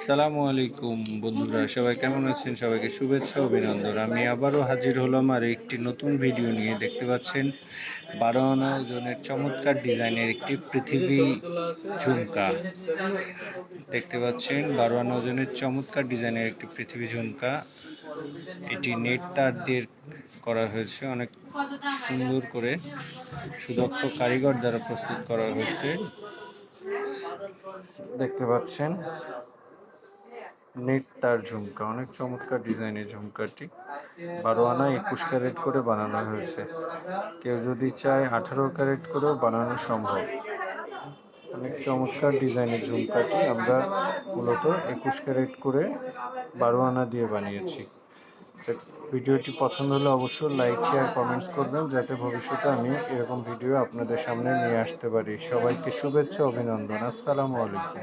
সালামু আলাইকুম বন্ধুরা, সবাই কেমন আছেন? সবাইকে শুভেচ্ছা অভিনন্দন। আমি আবারও হাজির হলাম আর একটি নতুন ভিডিও নিয়ে। দেখতে পাচ্ছেন 12 আনা ওজনের চমৎকার ডিজাইনের একটি পৃথিবী ঝুমকা। দেখতে পাচ্ছেন 12 আনা ওজনের চমৎকার ডিজাইনের একটি পৃথিবী ঝুমকা। এটি নেট তার দিয়ে করা হয়েছে, অনেক সুন্দর করে সুদক্ষ কারিগর দ্বারা প্রস্তুত করা হয়েছে। দেখতে পাচ্ছেন নেট তার ঝুমকা, অনেক চমৎকার ডিজাইনের ঝুমকাটি 12 আনা 21 ক্যারেট করে বানানো হয়েছে। কেউ যদি চায় 18 ক্যারেট করেও বানানো সম্ভব। অনেক চমৎকার ডিজাইনের ঝুমকাটি আমরা মূলত 21 ক্যারেট করে 12 আনা দিয়ে বানিয়েছি। ভিডিওটি পছন্দ হলে অবশ্যই লাইক, শেয়ার, কমেন্টস করবেন, যাতে ভবিষ্যতে আমি এরকম ভিডিও আপনাদের সামনে নিয়ে আসতে পারি। সবাইকে শুভেচ্ছা অভিনন্দন। আসসালামু আলাইকুম।